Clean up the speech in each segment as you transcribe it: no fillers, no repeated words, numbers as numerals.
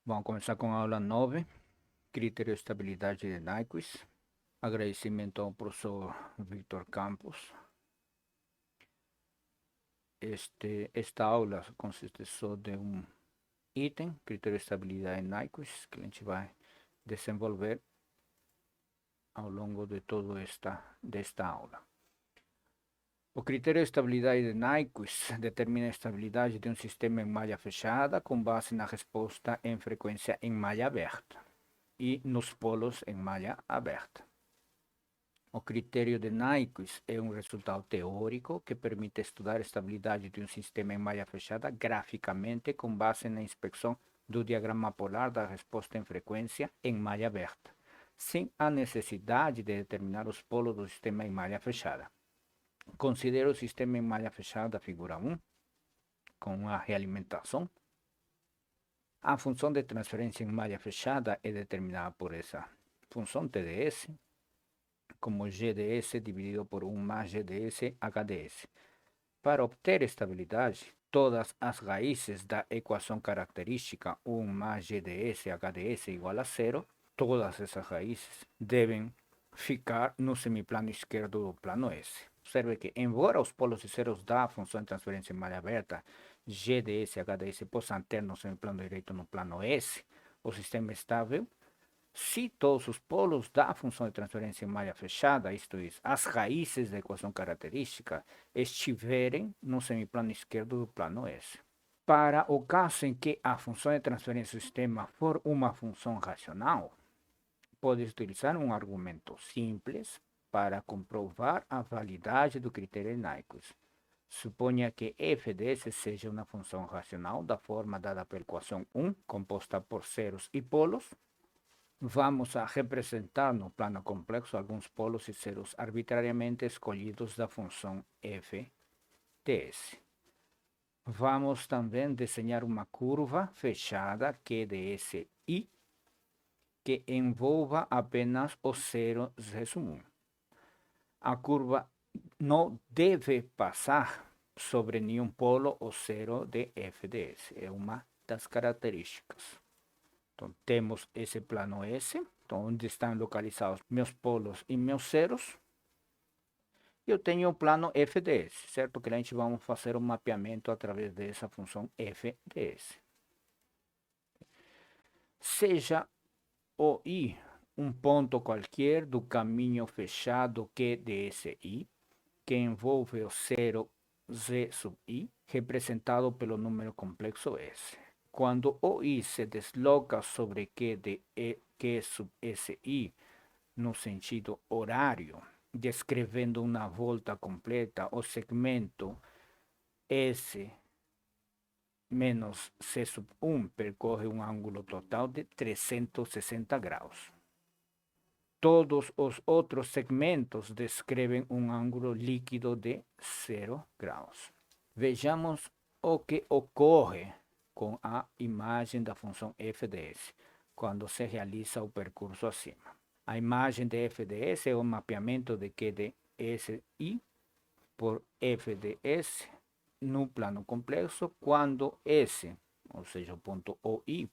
Vamos começar com a aula 9, critério de estabilidade de Nyquist. Agradecimento ao professor Victor Campos. Esta aula consiste só de um item, critério de estabilidade de Nyquist, que a gente vai desenvolver ao longo de toda desta aula. O critério de estabilidade de Nyquist determina a estabilidade de um sistema em malha fechada com base na resposta em frequência em malha aberta e nos polos em malha aberta. O critério de Nyquist é um resultado teórico que permite estudar a estabilidade de um sistema em malha fechada graficamente com base na inspeção do diagrama polar da resposta em frequência em malha aberta, sem a necessidade de determinar os polos do sistema em malha fechada. Considero o sistema em malha fechada, figura 1, com a realimentação. A função de transferência em malha fechada é determinada por essa função TdS, como GdS dividido por 1 mais GdS HdS. Para obter estabilidade, todas as raízes da equação característica 1 mais GdS HdS igual a zero, todas essas raízes devem ficar no semiplano esquerdo do plano S. Observe que, embora os polos e zeros da função de transferência em malha aberta, GdS e HdS possam ter no semiplano direito no plano S, o sistema é estável se todos os polos da função de transferência em malha fechada, isto é, as raízes da equação característica, estiverem no semiplano esquerdo do plano S. Para o caso em que a função de transferência do sistema for uma função racional, pode utilizar um argumento simples para comprovar a validade do critério de Nyquist. Suponha que f de s seja uma função racional da forma dada pela equação 1, composta por zeros e polos. Vamos a representar no plano complexo alguns polos e zeros arbitrariamente escolhidos da função f de s. Vamos também desenhar uma curva fechada Q de SI que envolva apenas o zero resumo 1. A curva não deve passar sobre nenhum polo ou zero de f de s. É uma das características. Então, temos esse plano S, então, onde estão localizados meus polos e meus zeros. Eu tenho o plano f de s, certo? Que a gente vamos fazer um mapeamento através dessa função f de s. Seja o i um ponto qualquer do caminho fechado Q de SI, que envolve o zero z sub i, representado pelo número complexo S. Quando o i se desloca sobre Q de Q sub SI no sentido horário, descrevendo uma volta completa, o segmento S menos C sub 1 percorre um ângulo total de 360 graus. Todos os outros segmentos descrevem um ângulo líquido de 0 graus. Vejamos o que ocorre com a imagem da função f de s quando se realiza o percurso acima. A imagem de f de s é o mapeamento de Q de SI por f de s no plano complexo quando S, ou seja, o ponto OI,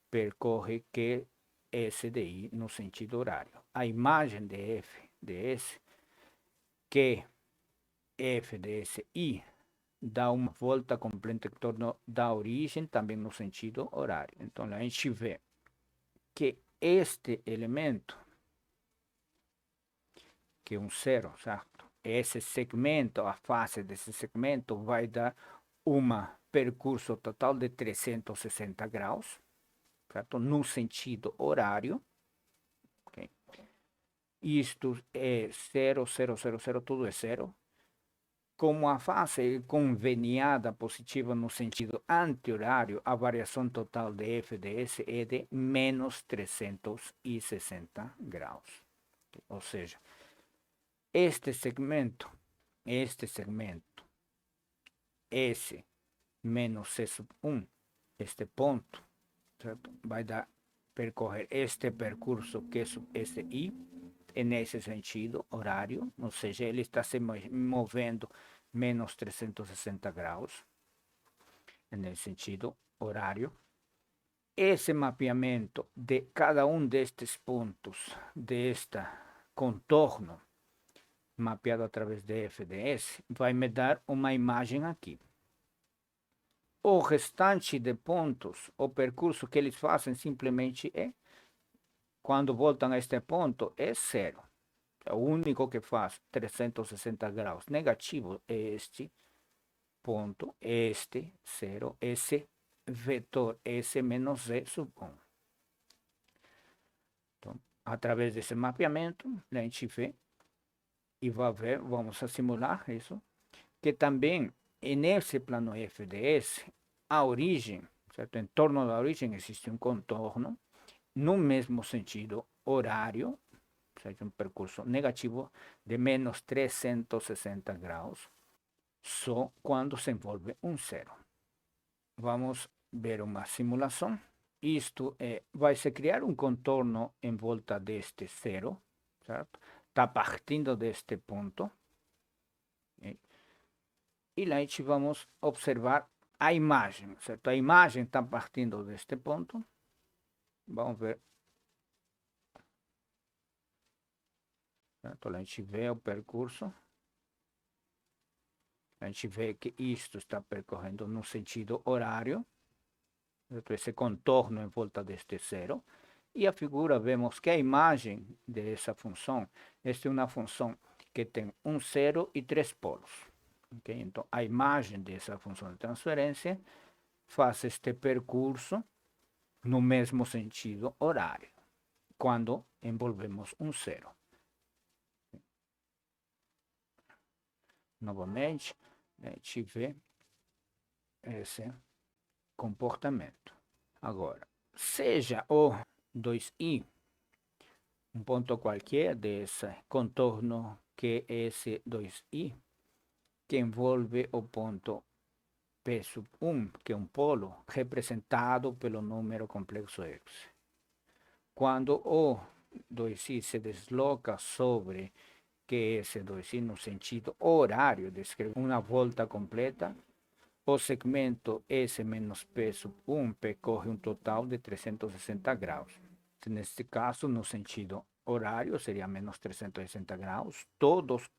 percorre Q S de I no sentido horário. A imagem de f de s, que f de SI dá uma volta completa em torno da origem, também no sentido horário. Então, a gente vê que este elemento, que é um zero, certo? Esse segmento, a face desse segmento, vai dar um percurso total de 360 graus, certo? No sentido horário. Okay? Isto é 0, 0, 0, 0, tudo é zero. Como a fase é conveniada positiva no sentido anti-horário, a variação total de f de s é de menos 360 graus. Ou seja, este segmento, S menos C sub 1, este ponto, certo? Vai dar, percorrer este percurso Q sub SI, nesse sentido horário, ou seja, ele está se movendo menos 360 graus, nesse sentido horário. esse mapeamento de cada um destes pontos deste contorno mapeado através de FDS vai me dar uma imagem aqui. O restante de pontos, o percurso que eles fazem simplesmente é, quando voltam a este ponto, é zero. É o único que faz 360 graus negativo é este ponto, este, zero, esse vetor, S menos Z sub 1. Então, através desse mapeamento, a gente vê e vai ver, vamos a simular isso, que também nesse plano FDS, a origem, certo? Em torno da origem existe um contorno, no mesmo sentido horário, certo? Um percurso negativo de menos 360 graus, só quando se envolve um zero. Vamos ver uma simulação. Isto vai se criar um contorno em volta deste zero, certo? Está partindo deste ponto. E lá a gente vamos observar a imagem, certo? A imagem está partindo deste ponto. Vamos ver. Certo? Lá a gente vê o percurso. A gente vê que isto está percorrendo no sentido horário. Certo? Esse contorno em volta deste zero. E a figura, vemos que a imagem dessa função, esta é uma função que tem um zero e três polos. Okay? Então, a imagem dessa função de transferência faz este percurso no mesmo sentido horário, quando envolvemos um zero. Novamente, a gente vê esse comportamento. Agora, seja o 2i um ponto qualquer desse contorno que é esse 2i, que envolve o ponto P sub 1, que é um polo, representado pelo número complexo x. Quando o 2i se desloca sobre que esse 2i no sentido horário, descreve uma volta completa, o segmento S menos P sub 1 percorre um total de 360 graus. Neste caso, no sentido horário, seria menos 360 graus. Todos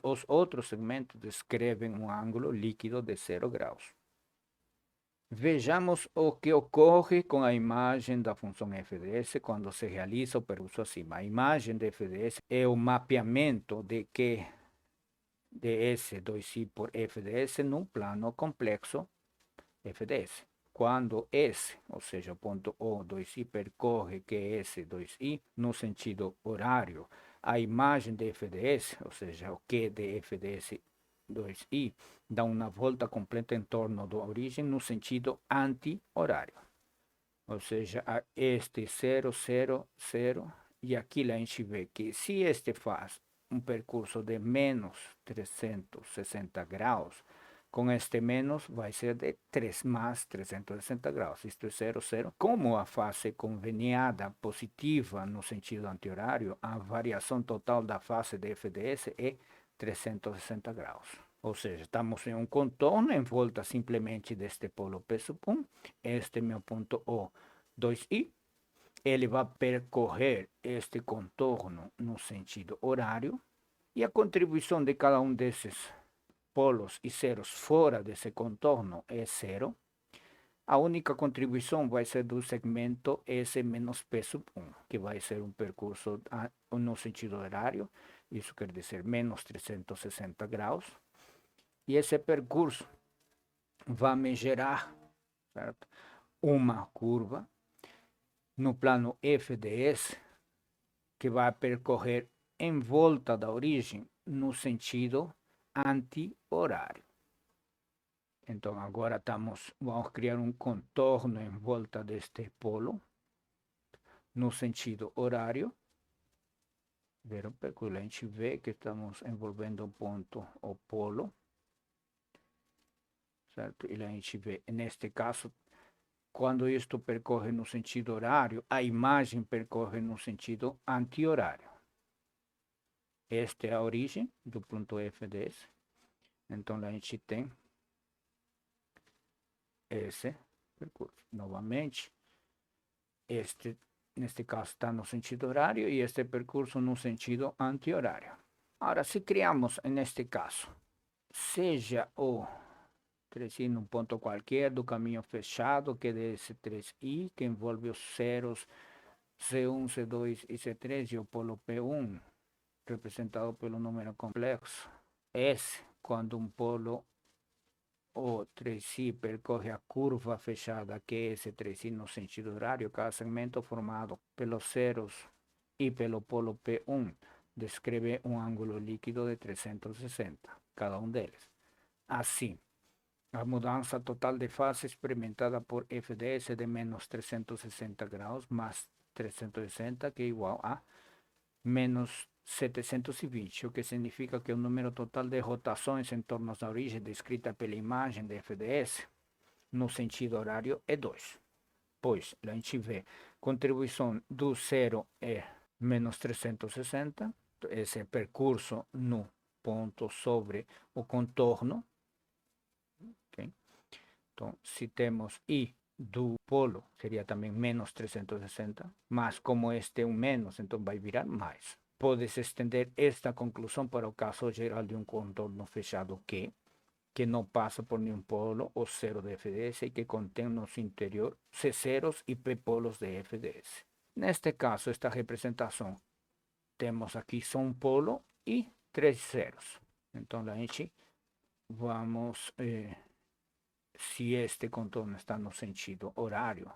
os outros segmentos descrevem um ângulo líquido de 0 graus. Vejamos o que ocorre com a imagem da função FDS quando se realiza o percurso acima. A imagem de FDS é o mapeamento de Q de S2i por FDS num plano complexo FDS. Quando S, ou seja, o ponto O2i percorre QS2i no sentido horário, a imagem de FDS, ou seja, o Q de FDS 2i, dá uma volta completa em torno da origem no sentido anti-horário. Ou seja, este 0, 0, 0, e aqui a gente vê que se este faz um percurso de menos 360 graus, com este menos vai ser de 3 mais 360 graus, isto é 0, 0. Como a fase conveniada positiva no sentido anti-horário, a variação total da fase de FDS é 360 graus. Ou seja, estamos em um contorno em volta simplesmente deste polo P sub 1. Este é meu ponto O, 2i. Ele vai percorrer este contorno no sentido horário. E a contribuição de cada um desses polos e zeros fora desse contorno é zero. A única contribuição vai ser do segmento S menos P sub 1, que vai ser um percurso no sentido horário. Isso quer dizer menos 360 graus. E esse percurso vai me gerar, certo? Uma curva no plano FDS que vai percorrer em volta da origem no sentido anti-horário. Então agora vamos criar um contorno em volta deste polo no sentido horário. Viram? Porque a gente vê que estamos envolvendo um ponto, o polo. Certo? E a gente vê, neste caso, quando isto percorre no sentido horário, a imagem percorre no sentido anti-horário. Esta é a origem do ponto FDS. Então a gente tem esse percurso. Novamente, neste caso está no sentido horário e este percurso no sentido anti-horário. Agora, se criamos, neste caso, seja o 3i num ponto qualquer do caminho fechado, que é esse 3i, que envolve os zeros C1, C2 e C3 e o polo P1, representado pelo número complexo. S, quando um polo o 3i percorre a curva fechada, que é esse 3i no sentido horário, cada segmento formado pelos zeros e pelo polo P1 descreve um ângulo líquido de 360, cada um deles. Assim, a mudança total de fase experimentada por FDS de menos 360 graus mais 360, que é igual a menos 720, o que significa que o número total de rotações em torno da origem descrita pela imagem de FDS no sentido horário é 2. Pois, a gente vê, contribuição do zero é menos 360, esse percurso no ponto sobre o contorno, okay? Então, se temos I do polo, seria também menos 360, mas como este é um menos, então vai virar mais. Pode-se estender esta conclusão para o caso geral de um contorno fechado que não passa por nenhum polo ou zero de FDS e que contém no seu interior C zeros e P polos de FDS. Neste caso, esta representação, temos aqui só um polo e 3 zeros. Então, a gente vamos... se este contorno está no sentido horário,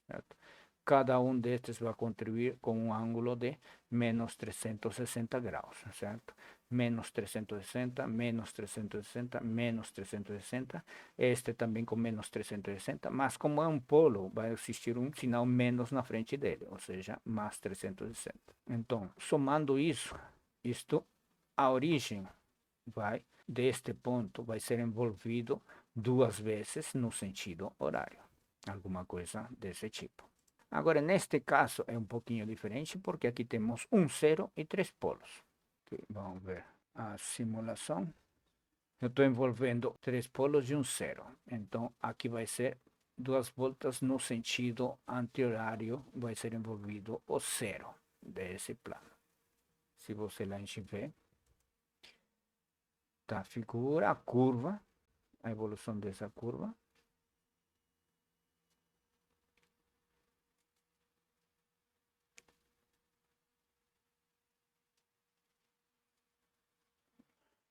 certo? Cada um destes vai contribuir com um ângulo de menos 360 graus, certo? Menos 360, menos 360, menos 360, este também com menos 360, mas como é um polo, vai existir um sinal menos na frente dele, ou seja, mais 360. Então, somando isso, a origem deste ponto vai ser envolvido duas vezes no sentido horário, alguma coisa desse tipo. Agora, neste caso é um pouquinho diferente, porque aqui temos um zero e 3 polos. Okay, vamos ver a simulação. Eu estou envolvendo 3 polos e um zero. Então, aqui vai ser duas voltas no sentido anti-horário, vai ser envolvido o zero desse plano. Se você lá vê, tá a figura, a curva, a evolução dessa curva.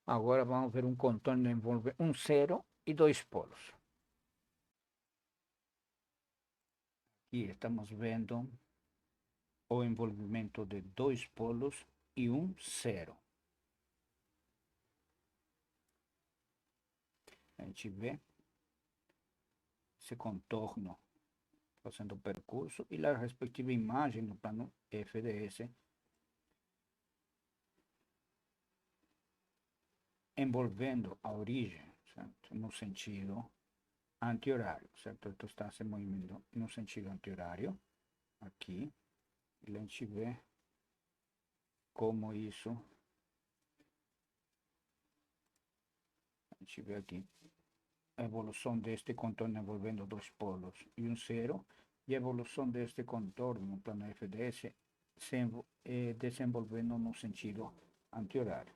Agora vamos ver um contorno envolve um zero e 2 polos. Aqui estamos vendo o envolvimento de 2 polos e um zero. A gente vê esse contorno fazendo o percurso e a respectiva imagem no plano FDS envolvendo a origem, certo? No sentido anti-horário, certo? Então está se movendo no sentido anti-horário, aqui, e a gente vê como isso, a gente vê aqui, a evolução deste contorno envolvendo 2 polos e um zero, e a evolução deste contorno no plano FDS se desenvolvendo no sentido anti-horário.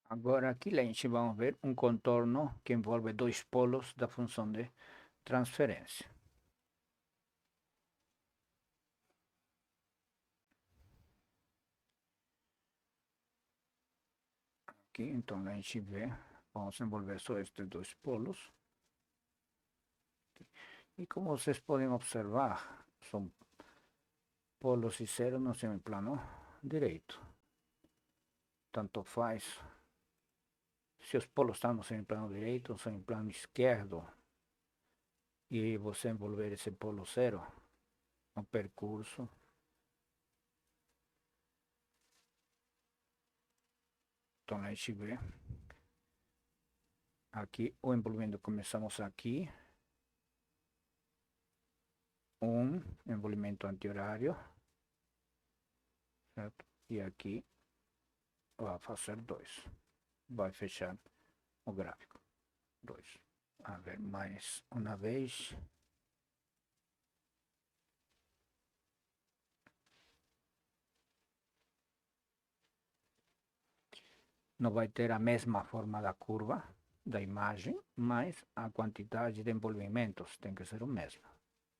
Agora aqui a gente vai ver um contorno que envolve 2 polos da função de transferência. Aqui, então, a gente vê, vamos envolver só estes 2 polos. E como vocês podem observar, são polos e zero no semiplano direito. Tanto faz se os polos estão no semiplano direito ou no semiplano esquerdo, e você envolver esse polo zero no percurso. Então a gente vê aqui o envolvimento, começamos aqui, um envolvimento anti-horário, certo? E aqui vai fazer 2, vai fechar o gráfico, 2. A ver, mais uma vez. Não vai ter a mesma forma da curva da imagem, mas a quantidade de envolvimentos tem que ser o mesmo.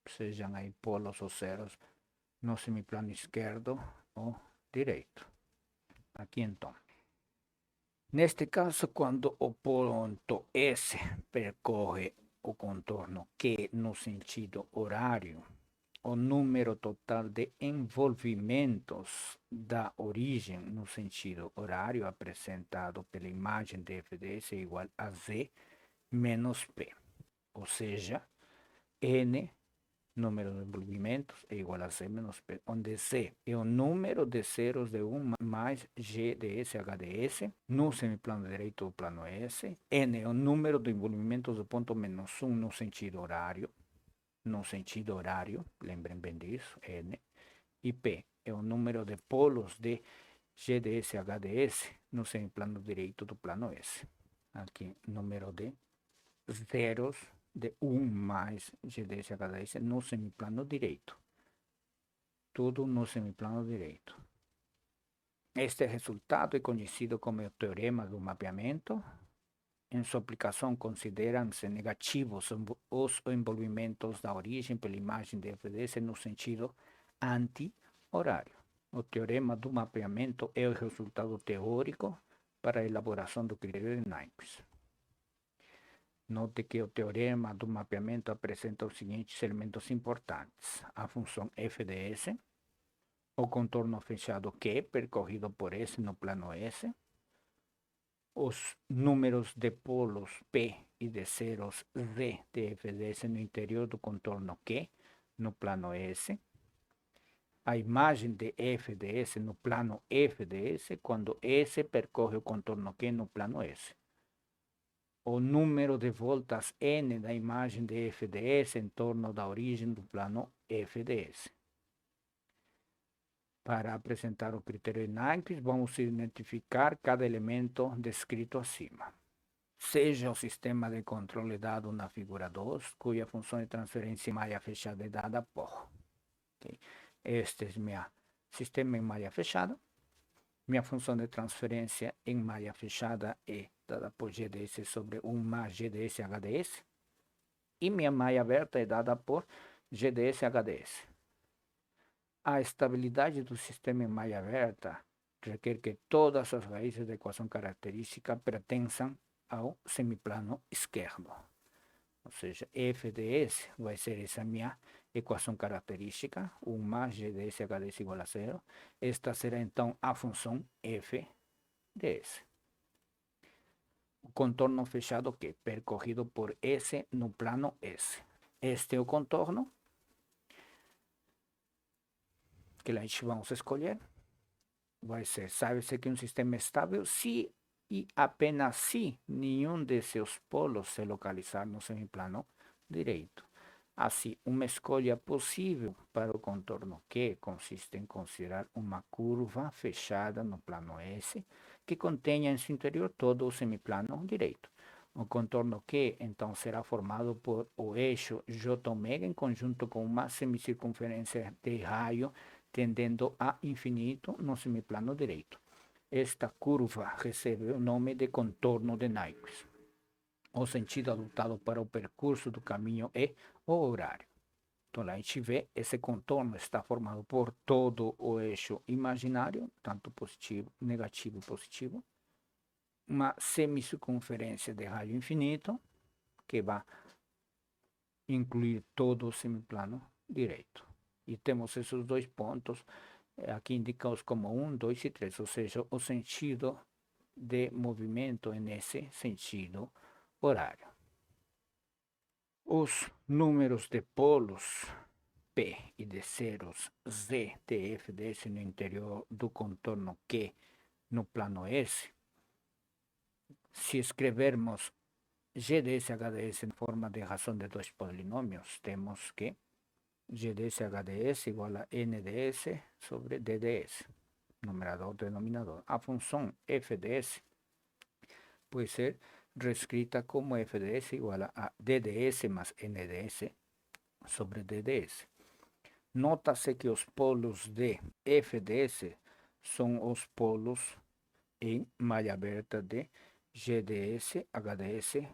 Sejam aí polos ou zeros no semiplano esquerdo ou direito. Aqui então. Neste caso, quando o ponto S percorre o contorno Q no sentido horário, o número total de envolvimentos da origem no sentido horário apresentado pela imagem de FDS é igual a Z menos P. Ou seja, N, número de envolvimentos, é igual a Z menos P, onde Z é o número de zeros de 1 mais G de S, H de S, no semiplano direito do plano S. N é o número de envolvimentos do ponto menos 1 no sentido horário, lembrem bem disso, N, e P é o número de polos de GDS, HDS no semiplano direito do plano S. Aqui, número de zeros de 1 mais GDS, HDS no semiplano direito. Tudo no semiplano direito. Este resultado é conhecido como o teorema do mapeamento. Em sua aplicação, consideram-se negativos os envolvimentos da origem pela imagem de FDS no sentido anti-horário. O teorema do mapeamento é o resultado teórico para a elaboração do critério de Nyquist. Note que o teorema do mapeamento apresenta os seguintes elementos importantes: a função FDS, o contorno fechado Q percorrido por S no plano S, os números de polos P e de zeros Z de FDS no interior do contorno Q no plano S, a imagem de FDS no plano FDS quando S percorre o contorno Q no plano S, o número de voltas N da imagem de FDS em torno da origem do plano FDS. Para apresentar o critério de Nyquist, vamos identificar cada elemento descrito acima. Seja o sistema de controle dado na figura 2, cuja função de transferência em malha fechada é dada por. Okay. Este é meu sistema em malha fechada. Minha função de transferência em malha fechada é dada por GDS sobre 1 mais GDS HDS. E minha malha aberta é dada por GDS HDS. A estabilidade do sistema em malha aberta requer que todas as raízes da equação característica pertençam ao semiplano esquerdo. Ou seja, f de S vai ser essa minha equação característica, 1 mais g de S HDS igual a 0. Esta será então a função f de S. O contorno fechado que percorrido por S no plano S. Este é o contorno que a gente vamos escolher. Vai ser, sabe-se que um sistema estável se e apenas se nenhum de seus polos se localizar no semiplano direito. Assim, uma escolha possível para o contorno Q consiste em considerar uma curva fechada no plano S que contenha em seu interior todo o semiplano direito. O contorno Q, então, será formado por o eixo J-ω em conjunto com uma semicircunferência de raio tendendo a infinito no semiplano direito. Esta curva recebe o nome de contorno de Nyquist. O sentido adotado para o percurso do caminho é o horário. Então, a gente vê esse contorno está formado por todo o eixo imaginário, tanto positivo, negativo e positivo, uma semicircunferência de raio infinito, que vai incluir todo o semiplano direito. E temos esses dois pontos aqui indicados como 1, 2 e 3, ou seja, o sentido de movimento nesse sentido horário. Os números de polos P e de zeros Z de F de S no interior do contorno Q no plano S, se escrevermos G de S HDS em forma de razão de dois polinômios, temos que G de S HDS igual a N de S sobre D de S, numerador denominador. A função F de S pode ser reescrita como f de s igual a d de s más n de s sobre d de s. Nótase que os polos de f de s são os polos em malha aberta de GDS, HDS,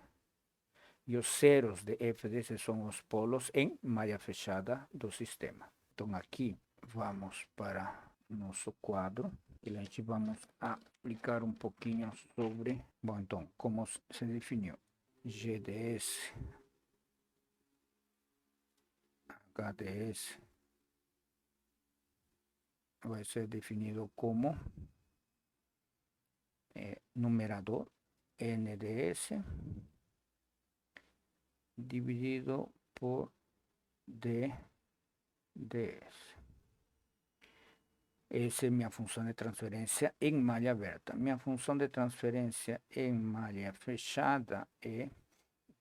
e os zeros de FDS são os polos em malha fechada do sistema. Então aqui vamos para nosso quadro e a gente vamos aplicar um pouquinho sobre, bom, então, como se definiu GDS, HDS, vai ser definido como numerador NDS dividido por DDS. Essa é minha função de transferência em malha aberta. Minha função de transferência em malha fechada é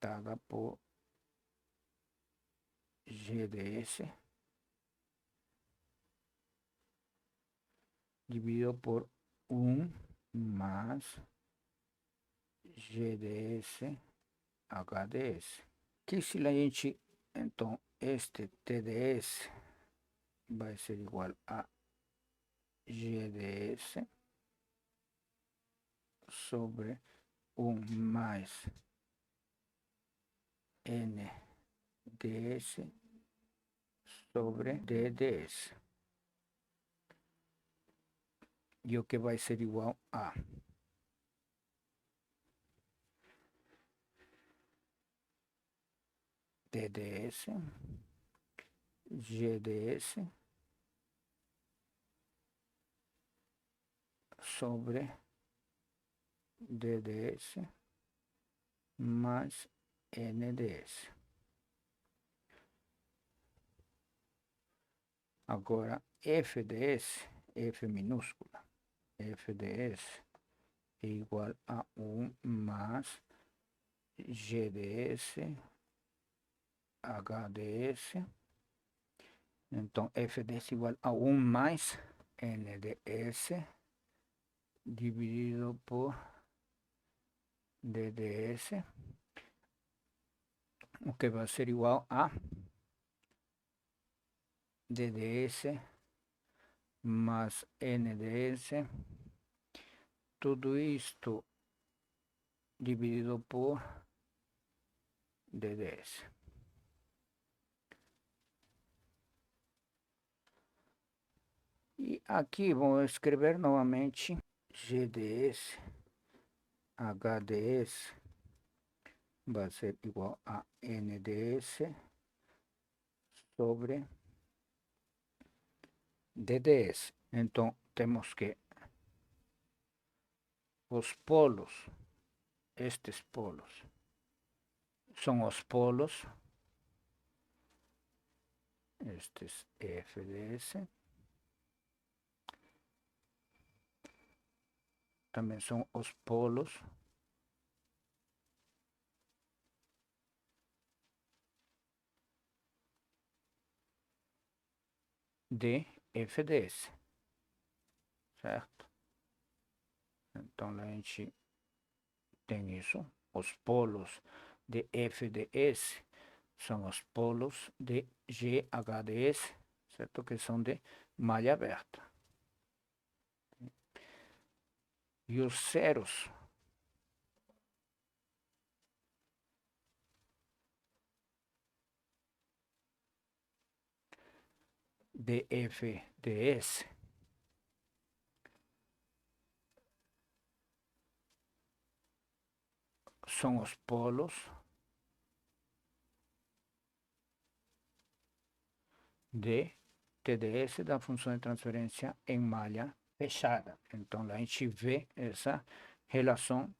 dada por GDS dividido por 1 mais GDS HDS. Que se a gente, então, este TDS vai ser igual a GDS sobre 1 mais NDS sobre DDS. E o que vai ser igual a DDS, GDS sobre DDS mais NDS. Agora, FDS, F minúscula, FDS é igual a 1 mais GDS, HDS. Então, FDS igual a 1 mais NDS dividido por DDS, o que vai ser igual a DDS mais NDS, tudo isto dividido por DDS. E aqui vou escrever novamente GDS, HDS vai ser igual a NDS sobre DDS. Então, temos que os polos, estes polos, são os polos, estes FDS, também são os polos de FDS, certo? Então, a gente tem isso, os polos de FDS são os polos de GHDS, certo? Que são de malha aberta. E os zeros de FDS são os polos de TDS da função de transferência em malha fechada. Então, a gente vê essa relação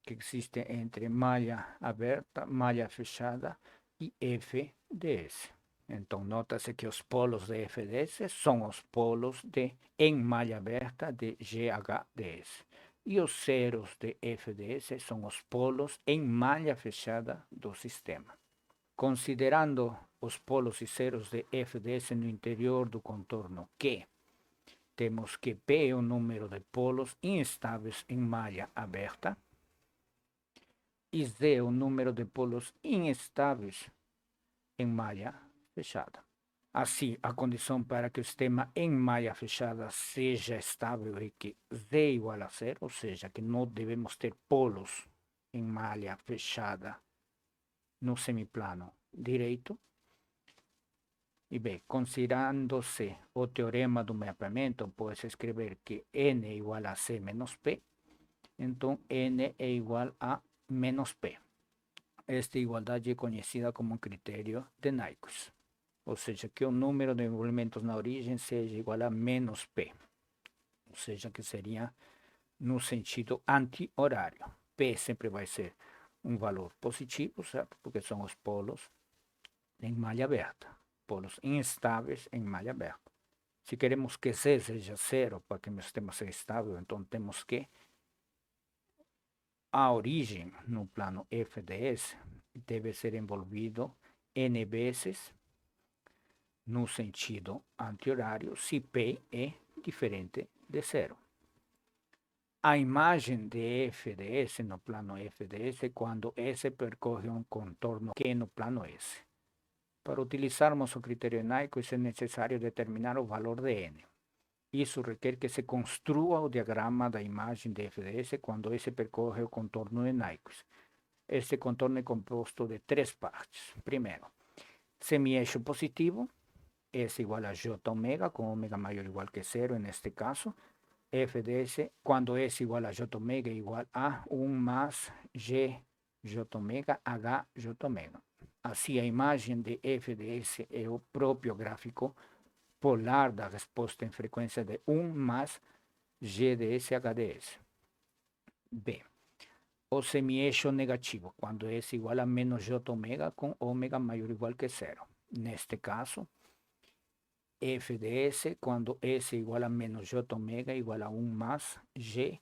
que existe entre malha aberta, malha fechada e FDS. Então, nota-se que os polos de FDS são os polos de em malha aberta de GHDS. E os zeros de FDS são os polos em malha fechada do sistema. Considerando os polos e zeros de FDS no interior do contorno Q, temos que P é o número de polos instáveis em malha aberta e Z o número de polos instáveis em malha fechada. Assim, a condição para que o sistema em malha fechada seja estável é que Z igual a zero, ou seja, que não devemos ter polos em malha fechada no semiplano direito. E bem, considerando-se o teorema do mapeamento, pode escrever que N é igual a C menos P, então N é igual a menos P. Esta igualdade é conhecida como critério de Nyquist, ou seja, que o número de movimentos na origem seja igual a menos P, ou seja, que seria no sentido anti-horário. P sempre vai ser um valor positivo, certo? Porque são os polos em malha aberta, polos instáveis em malha aberta. Se queremos que C seja zero para que o sistema seja estável, então temos que a origem no plano FDS deve ser envolvido N vezes no sentido anti-horário se P é diferente de zero. A imagem de FDS no plano FDS é quando S percorre um contorno Q no plano S. Para utilizarmos o critério de Nyquist é necessário determinar o valor de N. Isso requer que se construa o diagrama da imagem de FDS quando S percorre o contorno de Nyquist. Este contorno é composto de três partes. Primeiro, semi-eixo positivo, S igual a J omega, com omega maior ou igual que zero neste caso. F de S, quando S igual a J omega, igual a 1 mais G J omega, H J omega. Assim, a imagem de F de S é o próprio gráfico polar da resposta em frequência de 1 mais G de S, H de S. B. O semi-eixo negativo, quando S igual a menos J omega, com ômega maior ou igual que zero. Neste caso, F de S, quando S igual a menos J omega, igual a 1 más G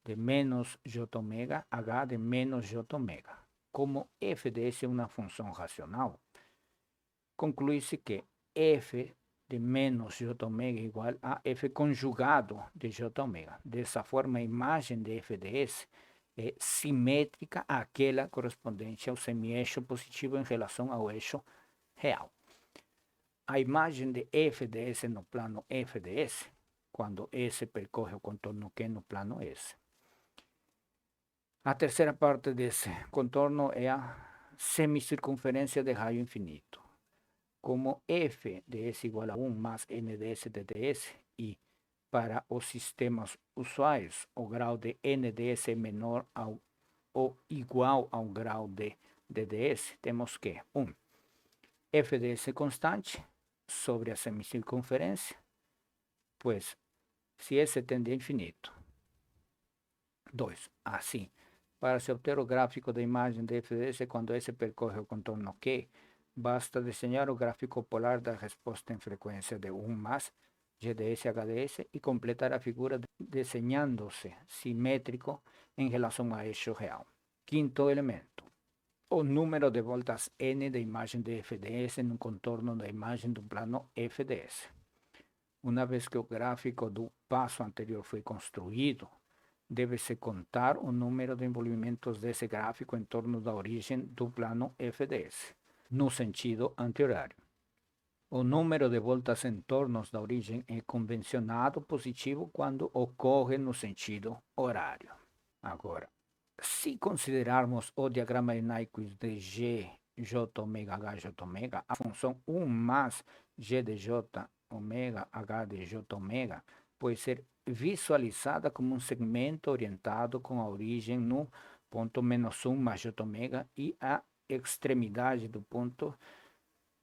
de menos J omega, H de menos J omega. Como F de S é uma função racional, conclui-se que F de menos J omega igual a F conjugado de J omega. Dessa forma, a imagem de F de S é simétrica àquela correspondente ao semi-eixo positivo em relação ao eixo real. A imagem de F de S no plano F de S, quando S percorre o contorno Q no plano S. A terceira parte desse contorno é a semicircunferência de raio infinito. Como F de S igual a 1 mais N de S de ds, e para os sistemas usuais o grau de N de S é menor ao ou igual ao grau de ds, temos que 1. F de S constante sobre a semicircunferência, pois se S tende a infinito. 2. Assim, para se obter o gráfico da imagem de F de S quando S percorre o contorno Q, basta desenhar o gráfico polar da resposta em frequência de 1 mais GDS HDS e completar a figura desenhando-se simétrico em relação a eixo real. Quinto elemento. O número de voltas N da imagem de FDS no contorno da imagem do plano FDS. Uma vez que o gráfico do passo anterior foi construído, deve-se contar o número de envolvimentos desse gráfico em torno da origem do plano FDS, no sentido anti-horário. O número de voltas em torno da origem é convencionado positivo quando ocorre no sentido horário. Agora, se considerarmos o diagrama de Nyquist de G, J omega, H, J omega, a função 1 mais G de J omega, H de J omega, pode ser visualizada como um segmento orientado com a origem no ponto menos 1 mais J omega e a extremidade do ponto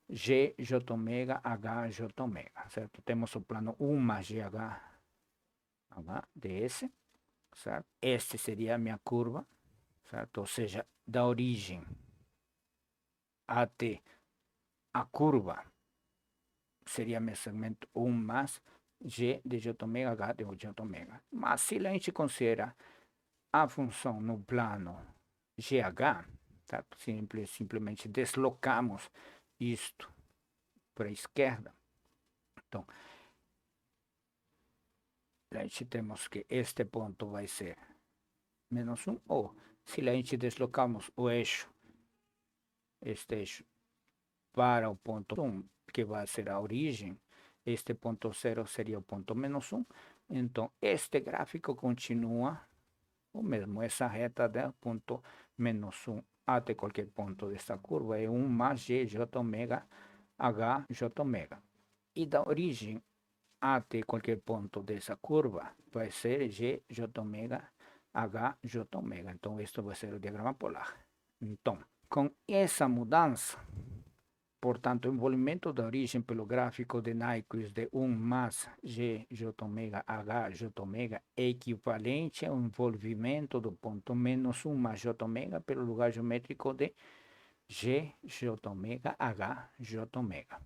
G, J omega, H, J omega, certo? Temos o plano 1 mais GH, H, ds, certo? Este seria a minha curva, certo? Ou seja, da origem até a curva seria meu segmento 1 mais G de J omega, H de J omega. Mas se a gente considera a função no plano GH, certo? Simplesmente deslocamos isto para a esquerda. Então, a gente temos que este ponto vai ser menos 1, ou Se a gente deslocamos o eixo, este eixo, para o ponto 1, que vai ser a origem, este ponto 0 seria o ponto menos 1. Então, este gráfico continua o mesmo. Essa reta do ponto menos 1 até qualquer ponto desta curva é 1 mais g j omega h j omega. E da origem até qualquer ponto dessa curva vai ser g j omega h j omega. Então, isto vai ser o diagrama polar. Então, com essa mudança, portanto, o envolvimento da origem pelo gráfico de Nyquist de 1 mais g j omega h j omega é equivalente ao envolvimento do ponto menos 1 mais j omega pelo lugar geométrico de g j omega h j omega.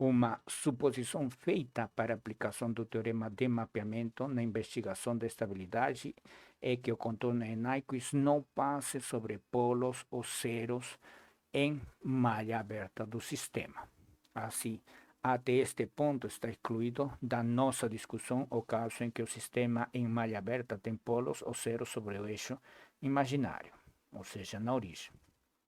Uma suposição feita para a aplicação do teorema de mapeamento na investigação da estabilidade é que o contorno de Nyquist não passe sobre polos ou zeros em malha aberta do sistema. Assim, até este ponto está excluído da nossa discussão o caso em que o sistema em malha aberta tem polos ou zeros sobre o eixo imaginário, ou seja, na origem.